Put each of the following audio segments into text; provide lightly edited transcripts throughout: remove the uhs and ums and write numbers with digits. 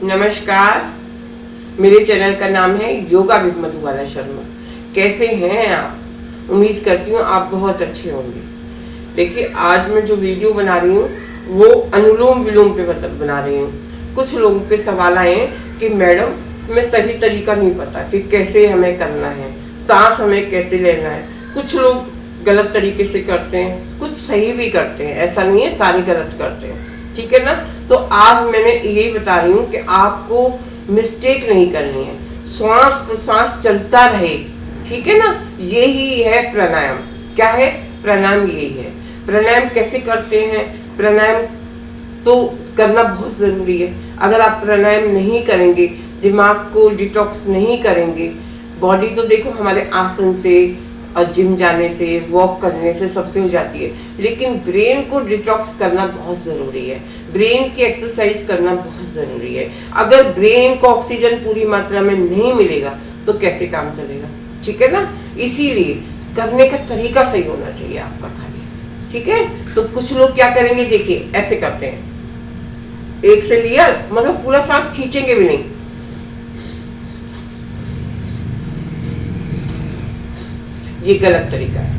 नमस्कार। मेरे चैनल का नाम है योगा विद मधुबाला शर्मा। कैसे हैं आप? उम्मीद करती हूँ आप बहुत अच्छे होंगे। देखिए, आज मैं जो वीडियो बना रही हूँ वो अनुलोम विलोम पे बना रही हूँ। कुछ लोगों के सवाल आए हैं कि मैडम हमें सही तरीका नहीं पता कि कैसे हमें करना है, सांस हमें कैसे लेना है। कुछ लोग गलत तरीके से करते हैं, कुछ सही भी करते हैं, ऐसा नहीं है सारे गलत करते हैं, ठीक है ना। तो आज मैंने यही बता रही हूँ कि आपको मिस्टेक नहीं करनी है, श्वास प्रश्वास चलता रहे, ठीक है ना। यही है प्राणायाम। क्या है प्राणायाम? यही है। प्राणायाम कैसे करते हैं? प्राणायाम तो करना बहुत ज़रूरी है। अगर आप प्राणायाम नहीं करेंगे, दिमाग को डिटॉक्स नहीं करेंगे, बॉडी तो देखो हमारे आसन से और जिम जाने से, वॉक करने से सबसे हो जाती है, लेकिन ब्रेन को डिटॉक्स करना बहुत ज़रूरी है। ब्रेन की एक्सरसाइज करना बहुत ज़रूरी है। अगर ब्रेन को ऑक्सीजन पूरी मात्रा में नहीं मिलेगा तो कैसे काम चलेगा, ठीक है ना। इसीलिए करने का तरीका सही होना चाहिए आपका खाली, ठीक है। तो कुछ लोग क्या करेंगे, देखिए ऐसे करते हैं, एक से लिया मतलब पूरा सांस खींचेंगे भी नहीं, ये गलत तरीका है,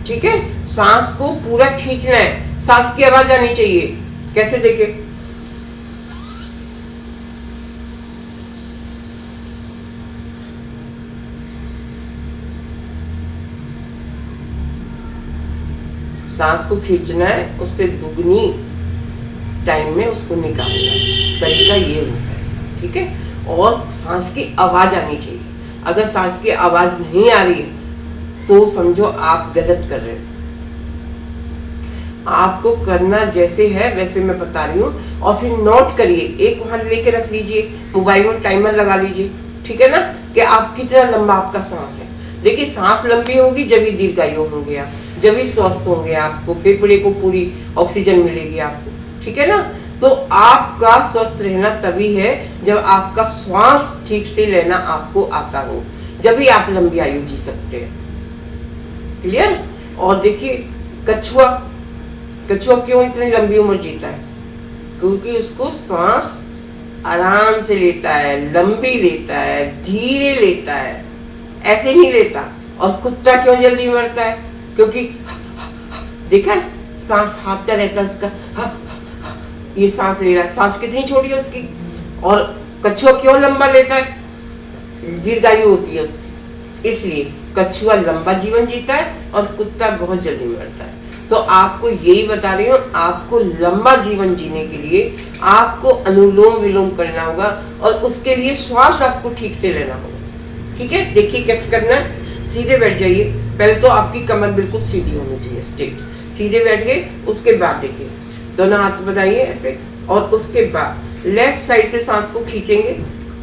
ठीक है। सांस को पूरा खींचना है, सांस की आवाज आनी चाहिए। कैसे देखे, सांस को खींचना है, उससे दुगनी टाइम में उसको निकालना है। तरीका ये होता है, ठीक है। और सांस की आवाज आनी चाहिए। अगर सांस की आवाज नहीं आ रही है तो समझो आप गलत कर रहे हो। आपको करना जैसे है वैसे मैं बता रही हूँ, और फिर नोट करिए, एक वहां लेके रख लीजिए, मोबाइल में टाइमर लगा लीजिए, ठीक है ना, कि आप कितना लंबा आपका सांस है। देखिए, सांस लंबी होगी जब ही दीर्घायु होंगे आप, जब ही स्वस्थ होंगे, आपको फेफड़े को पूरी ऑक्सीजन मिलेगी आपको, ठीक है ना। तो आपका स्वस्थ रहना तभी है जब आपका श्वास ठीक से लेना आपको आता हो, जब भी आप लंबी आयु जी सकते हैं। क्लियर? और देखिए, कछुआ क्यों इतनी लंबी उम्र जीता है? क्योंकि उसको सांस आराम से लेता है, लंबी लेता है, धीरे लेता है, ऐसे नहीं लेता। और कुत्ता क्यों जल्दी मरता है? क्योंकि देखा सांस हाँफता रहता है उसका, ये सांस ले रहा है, सांस कितनी छोटी है उसकी। और कछुआ क्यों लंबा लेता है? दीर्घायु होती है उसकी, इसलिए कछुआ लंबा जीवन जीता है और कुत्ता बहुत जल्दी मरता है। तो आपको यही बता रही हूँ, आपको लंबा जीवन जीने के लिए आपको अनुलोम विलोम करना होगा, और उसके लिए श्वास आपको ठीक से लेना होगा, ठीक है। देखिए कैसे करना है। सीधे बैठ जाइए। पहले तो आपकी कमर बिल्कुल सीधी होनी चाहिए, स्ट्रेट। सीधे बैठ गए, उसके बाद देखिए दोनों हाथ बनाइए ऐसे, और उसके बाद लेफ्ट साइड से सांस को खींचेंगे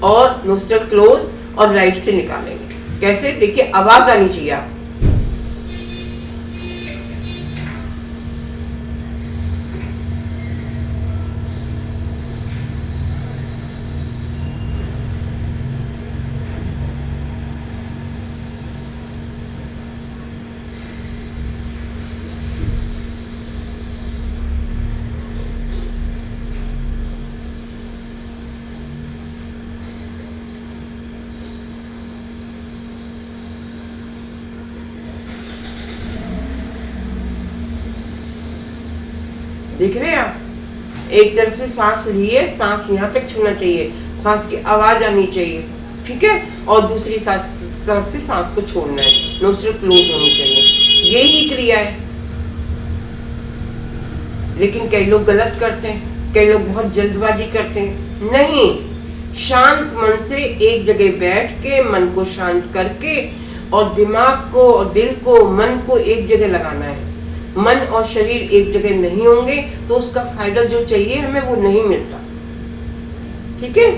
और नोस्ट्रल क्लोज, और राइट से निकालेंगे। कैसे? देखिए आवाज आनी चाहिए आप। देख रहे हैं आप? एक तरफ से सांस लिए, सांस यहाँ तक छूना चाहिए, सांस की आवाज आनी चाहिए, ठीक है। और दूसरी तरफ से सांस को छोड़ना है, नोस्ट्रल क्लोज होनी चाहिए। यही क्रिया है। लेकिन कई लोग गलत करते हैं, कई लोग बहुत जल्दबाजी करते हैं। नहीं, शांत मन से एक जगह बैठ के मन को शांत करके, और दिमाग को और दिल को, मन को एक जगह लगाना है। मन और शरीर एक जगह नहीं होंगे तो उसका फायदा जो चाहिए हमें वो नहीं मिलता, ठीक है।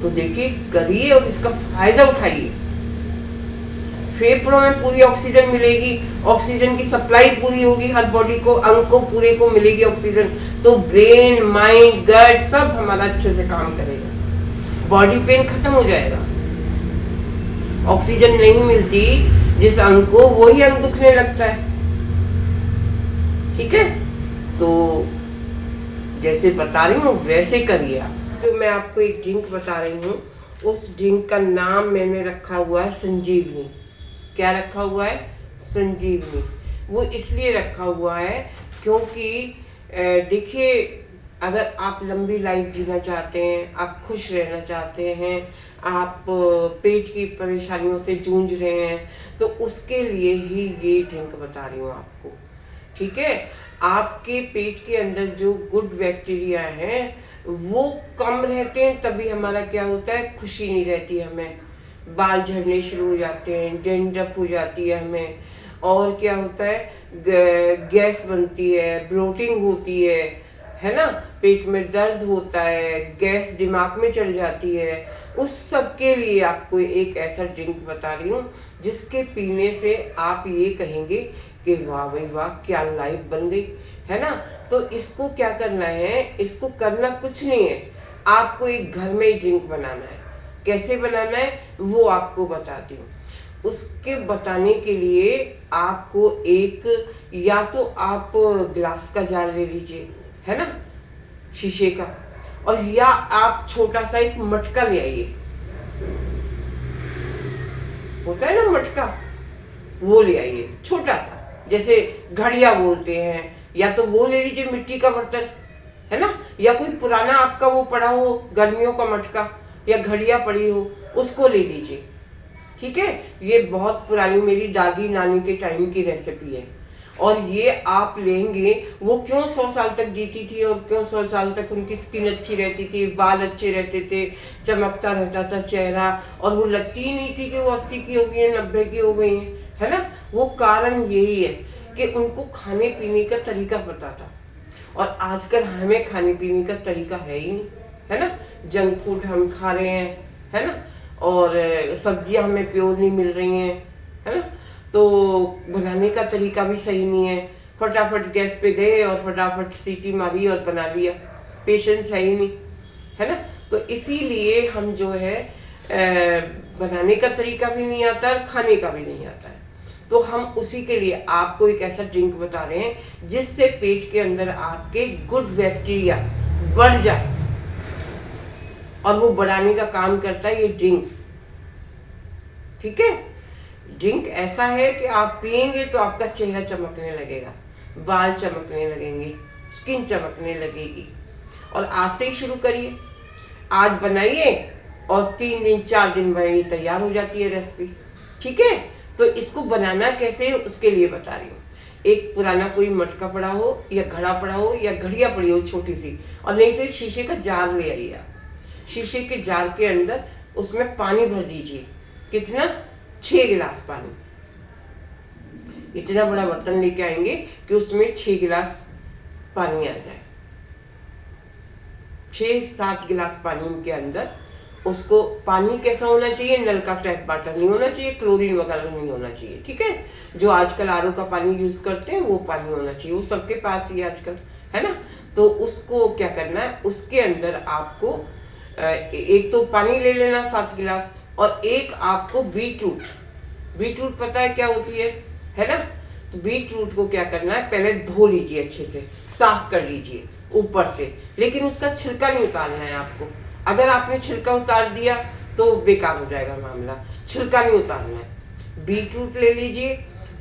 तो देखिए, करिए और इसका फायदा उठाइए। फेफड़ों में पूरी ऑक्सीजन मिलेगी, ऑक्सीजन की सप्लाई पूरी होगी, हर बॉडी को, अंग को पूरे को मिलेगी ऑक्सीजन, तो ब्रेन, माइंड, गट सब हमारा अच्छे से काम करेगा। बॉडी पेन खत्म हो जाएगा। ऑक्सीजन नहीं मिलती जिस अंग को, वही अंग दुखने लगता है, ठीक है। तो जैसे बता रही हूँ वैसे करिए आप। जो मैं आपको एक ड्रिंक बता रही हूँ, उस ड्रिंक का नाम मैंने रखा हुआ है संजीवनी। क्या रखा हुआ है? संजीवनी। वो इसलिए रखा हुआ है क्योंकि देखिए, अगर आप लंबी लाइफ जीना चाहते हैं, आप खुश रहना चाहते हैं, आप पेट की परेशानियों से जूझ रहे हैं, तो उसके लिए ही ये ड्रिंक बता रही हूँ आपको। ठीक है? आपके पेट के अंदर जो गुड बैक्टीरिया हैं वो कम रहते हैं, तभी हमारा क्या होता है, खुशी नहीं रहती हमें, बाल झड़ने शुरू हो जाते हैं, डेंड्रफ हो जाती है हमें, और क्या होता है, गैस बनती है, ब्लोटिंग होती है ना, पेट में दर्द होता है, गैस दिमाग में चढ़ जाती है। उस सब के लिए आपको एक ऐसा ड्रिंक बता रही हूँ जिसके पीने से आप ये कहेंगे कि वाह भाई वाह, क्या लाइफ बन गई, है ना। तो इसको क्या करना है, इसको करना कुछ नहीं है, आपको एक घर में ही ड्रिंक बनाना है। कैसे बनाना है वो आपको बताती हूँ। उसके बताने के लिए आपको एक, या तो आप ग्लास का जार ले लीजिए, है ना, शीशे का, और या आप छोटा सा एक मटका ले आइए, होता है ना मटका, वो ले आइए छोटा सा, जैसे घड़िया बोलते हैं, या तो वो ले लीजिए मिट्टी का बर्तन, है ना, या कोई पुराना आपका वो पड़ा हो गर्मियों का मटका या घड़िया पड़ी हो, उसको ले लीजिए। ठीक है? ये बहुत पुरानी मेरी दादी नानी के टाइम की रेसिपी है, और ये आप लेंगे, वो क्यों 100 साल तक जीती थी और क्यों 100 साल तक उनकी स्किन अच्छी रहती थी, बाल अच्छे रहते थे, चमकता रहता था चेहरा, और वो लगती ही नहीं थी कि वो 80 की हो गई है, 90 की हो गई है ना। वो कारण यही है कि उनको खाने पीने का तरीका पता था, और आजकल हमें खाने पीने का तरीका है ही नहीं, है ना। जंक फूड हम खा रहे हैं, है ना, और सब्जियां हमें प्योर नहीं मिल रही हैं, है ना, तो बनाने का तरीका भी सही नहीं है, फटाफट गैस पे गए और फटाफट सीटी मारी और बना लिया, पेशेंस है ही नहीं, है ना। तो इसीलिए हम जो है बनाने का तरीका भी नहीं आता और खाने का भी नहीं आता है। तो हम उसी के लिए आपको एक ऐसा ड्रिंक बता रहे हैं जिससे पेट के अंदर आपके गुड बैक्टीरिया बढ़ जाए, और वो बढ़ाने का काम करता है ये ड्रिंक। ठीक है? ड्रिंक ऐसा है कि आप पिएंगे तो आपका चेहरा चमकने लगेगा, बाल चमकने लगेंगे, स्किन चमकने लगेगी। और आज से ही शुरू करिए, आज बनाइए और 3 दिन 4 दिन में ये तैयार हो जाती है रेसिपी। ठीक है? तो इसको बनाना कैसे है उसके लिए बता रही हूँ। एक पुराना कोई मटका पड़ा हो या घड़ा पड़ा हो या घड़िया पड़ी हो छोटी सी, और नहीं तो एक शीशे का जार ले आइए आप। शीशे के जार के अंदर उसमें पानी भर दीजिए। कितना? 6 गिलास पानी। इतना बड़ा बर्तन लेके आएंगे कि उसमें 6 गिलास पानी आ जाए। 6-7 गिलास पानी के अंदर उसको, पानी कैसा होना चाहिए, नल का टैप वाटर नहीं होना चाहिए, क्लोरीन वगैरह नहीं होना चाहिए। ठीक है? जो आजकल आरओ का पानी यूज करते हैं वो पानी होना चाहिए, वो सबके पास ही आजकल, है ना। तो उसको क्या करना है, उसके अंदर आपको एक तो पानी ले लेना 7 गिलास, और एक आपको बीटरूट पता है क्या होती है ना। तो बीटरूट को क्या करना है, पहले धो लीजिए, अच्छे से साफ कर लीजिए ऊपर से, लेकिन उसका छिलका नहीं उतारना है आपको। अगर आपने छिलका उतार दिया तो बेकार हो जाएगा मामला, छिलका नहीं उतारना है। बीटरूट ले लीजिए,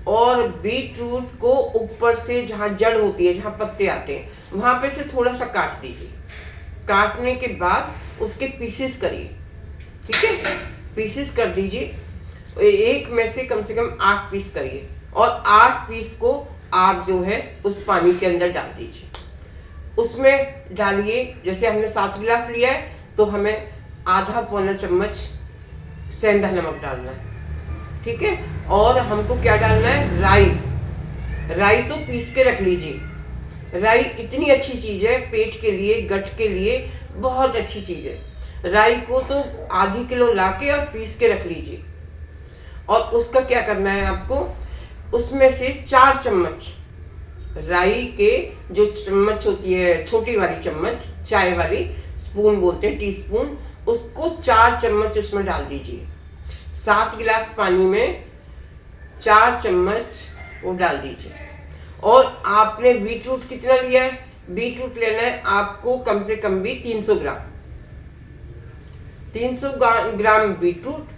और बीटरूट को ऊपर से जहाँ जड़ होती है, जहाँ पत्ते आते हैं, वहां पे से थोड़ा सा काट दीजिए। काटने के बाद उसके पीसेस करिए। ठीक है? पीसेस कर दीजिए, एक में से कम 8 पीस करिए, और 8 पीस को आप जो है उस पानी के अंदर डाल दीजिए। उसमें डालिए, जैसे हमने 7 गिलास लिया है तो हमें आधा पौना चम्मच सेंधा नमक डालना है। ठीक है? और हमको क्या डालना है, राई तो पीस के रख लीजिए। राई इतनी अच्छी चीज है पेट के लिए, गट के लिए बहुत अच्छी चीज है। राई को तो आधी किलो लाके और पीस के रख लीजिए, और उसका क्या करना है आपको, उसमें से 4 चम्मच राई के, जो चम्मच होती है छोटी वाली चम्मच, चाय वाली स्पून बोलते हैं, टीस्पून, उसको 4 चम्मच उसमें डाल दीजिए। 7 गिलास पानी में 4 चम्मच वो डाल दीजिए। और आपने बीटरूट कितना लिया है, बीटरूट लेना है आपको कम से कम भी 300 ग्राम, 300 ग्राम बीटरूट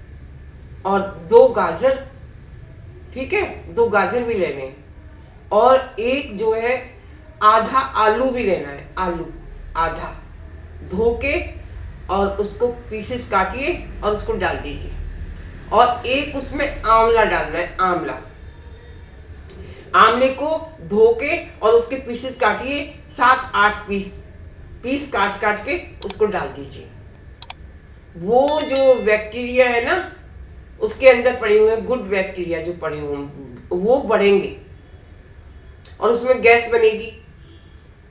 और 2 गाजर, ठीक है, 2 गाजर भी लेने हैं, और एक जो है आधा आलू भी लेना है, आलू आधा धो के और उसको पीसेस काटिए और उसको डाल दीजिए, और एक उसमें आंवला डालना है, आंवले को धो के और उसके पीसेस काटिए, 7-8 पीस काट के उसको डाल दीजिए। वो जो बैक्टीरिया है ना उसके अंदर पड़े हुए गुड बैक्टीरिया जो पड़े हुए वो बढ़ेंगे और उसमें गैस बनेगी,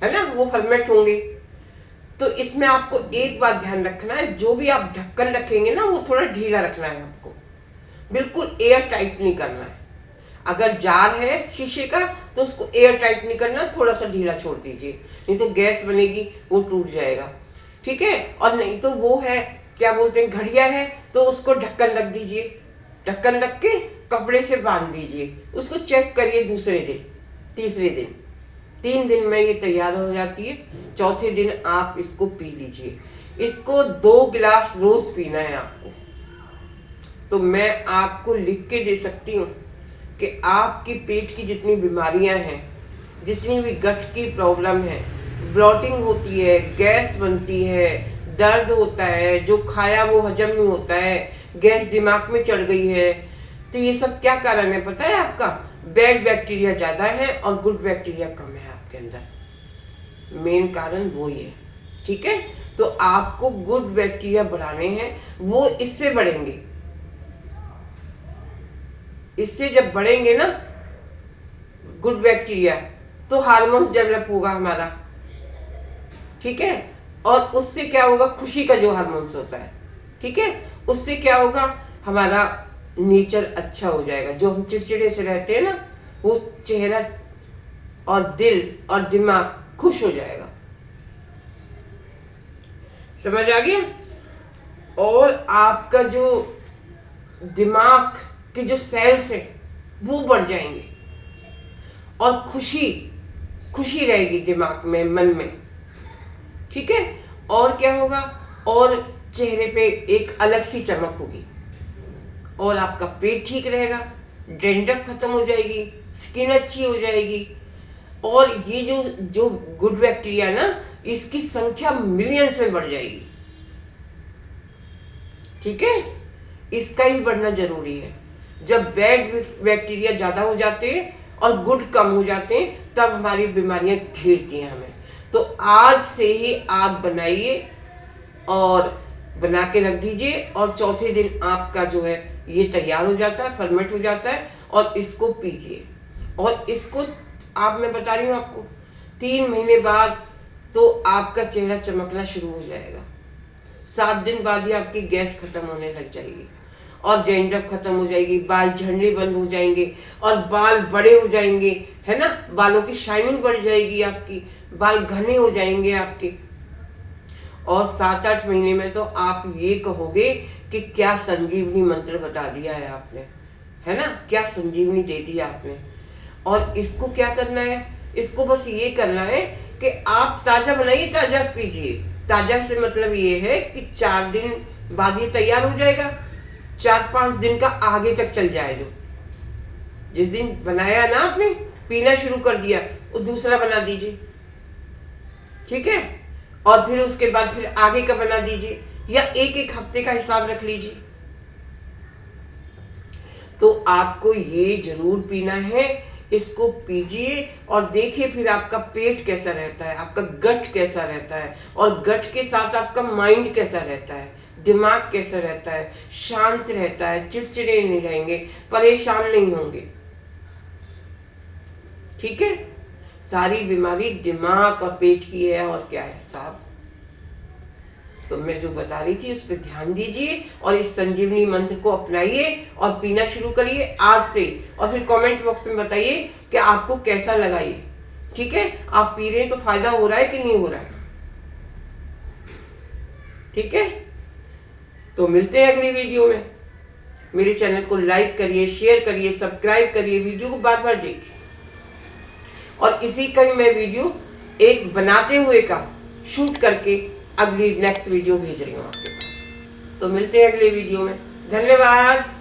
है ना, वो फर्मेंट होंगे। तो इसमें आपको एक बात ध्यान रखना है, जो भी आप ढक्कन रखेंगे ना वो थोड़ा ढीला रखना है आपको, बिल्कुल एयर टाइट नहीं करना है। अगर जार है शीशे का तो उसको एयर टाइट नहीं करना, थोड़ा सा ढीला छोड़ दीजिए, नहीं तो गैस बनेगी, वो टूट जाएगा, ठीक है। और नहीं तो वो है क्या बोलते हैं, घड़िया है, तो उसको ढक्कन रख दीजिए, ढक्कन रख के कपड़े से बांध दीजिए, उसको चेक करिए दूसरे दिन, तीसरे दिन, 3 दिन में ये तैयार हो जाती है। चौथे दिन आप इसको पी लीजिए। इसको 2 गिलास रोज पीना है आपको। तो मैं आपको लिख के दे सकती हूँ कि आपकी पेट की जितनी बीमारियां हैं, जितनी भी गट की प्रॉब्लम है, ब्लॉटिंग होती है, गैस बनती है, दर्द होता है, जो खाया वो हजम नहीं होता है, गैस दिमाग में चढ़ गई है, तो ये सब क्या कारण है पता है आपका? बैड बैक्टीरिया ज़्यादा है और गुड बैक्टीरिया कम है आपके अंदर। मेन कारण वो ही है, ठीक है। तो आपको गुड बैक्टीरिया बढ़ाने हैं, वो इससे बढ़ेंगे। इससे जब बढ़ेंगे ना गुड बैक्टीरिया तो हार्मोन्स डेवलप होगा हमारा, ठीक है। और उससे क्या होगा, खुशी का जो हार्मोन्स होता है, ठीक है, उससे क्या होगा, हमारा नेचर अच्छा हो जाएगा। जो हम चिड़चिड़े से रहते हैं ना, वो चेहरा और दिल और दिमाग खुश हो जाएगा। समझ आ गया? और आपका जो दिमाग के जो सेल्स है वो बढ़ जाएंगे और खुशी रहेगी दिमाग में, मन में, ठीक है। और क्या होगा, और चेहरे पे एक अलग सी चमक होगी, और आपका पेट ठीक रहेगा, डेंड्रफ खत्म हो जाएगी, स्किन अच्छी हो जाएगी, और ये जो गुड बैक्टीरिया ना, इसकी संख्या मिलियंस में बढ़ जाएगी, ठीक है। इसका ही बढ़ना जरूरी है। जब बैड बैक्टीरिया ज़्यादा हो जाते हैं और गुड कम हो जाते हैं, तब हमारी बीमारियां घेरती हैं हमें। तो आज से ही आप बनाइए और बना के रख दीजिए, और चौथे दिन आपका जो है ये तैयार हो जाता है, फर्मेंट हो जाता है, और इसको पीजिए। और इसको मैं बता रही हूँ आपको, 3 महीने बाद तो आपका चेहरा चमकना शुरू हो जाएगा। 7 दिन बाद ही आपकी गैस खत्म होने लग जाएगी और डेंड्रफ खत्म हो जाएगी, बाल झड़ने बंद हो जाएंगे और बाल बड़े हो जाएंगे, है ना, बालों की शाइनिंग बढ़ जाएगी, आपकी बाल घने हो जाएंगे आपके। और 7-8 महीने में तो आप ये कहोगे कि क्या संजीवनी मंत्र बता दिया है आपने, है ना, क्या संजीवनी दे दी आपने। और इसको क्या करना है, इसको बस ये करना है कि आप ताज़ा बनाइए, ताज़ा पीजिए। ताज़ा से मतलब ये है कि 4 दिन बाद ये तैयार हो जाएगा, 4-5 दिन का आगे तक चल जाए। जो जिस दिन बनाया ना आपने, पीना शुरू कर दिया, वो दूसरा बना दीजिए, ठीक है। और फिर उसके बाद फिर आगे का बना दीजिए, या 1-1 हफ्ते का हिसाब रख लीजिए। तो आपको ये जरूर पीना है, इसको पीजिए और देखिए फिर आपका पेट कैसा रहता है, आपका गट कैसा रहता है, और गट के साथ आपका माइंड कैसा रहता है, दिमाग कैसा रहता है, शांत रहता है, चिड़चिड़े नहीं रहेंगे, परेशान नहीं होंगे, ठीक है। सारी बीमारी दिमाग और पेट की है, और क्या है साहब। तो मैं जो बता रही थी उस पर ध्यान दीजिए और इस संजीवनी मंत्र को अपनाइए और पीना शुरू करिए आज से। और फिर कमेंट बॉक्स में बताइए कि आपको कैसा लगा ये, ठीक है। आप पी रहे हैं तो फायदा हो रहा है कि नहीं हो रहा है, ठीक है। तो मिलते हैं अगली वीडियो में। मेरे चैनल को लाइक करिए, शेयर करिए, सब्सक्राइब करिए, वीडियो को बार बार देखिए। और इसी का ही मैं वीडियो एक बनाते हुए का शूट करके अगली नेक्स्ट वीडियो भेज रही हूँ आपके पास। तो मिलते हैं अगले वीडियो में। धन्यवाद।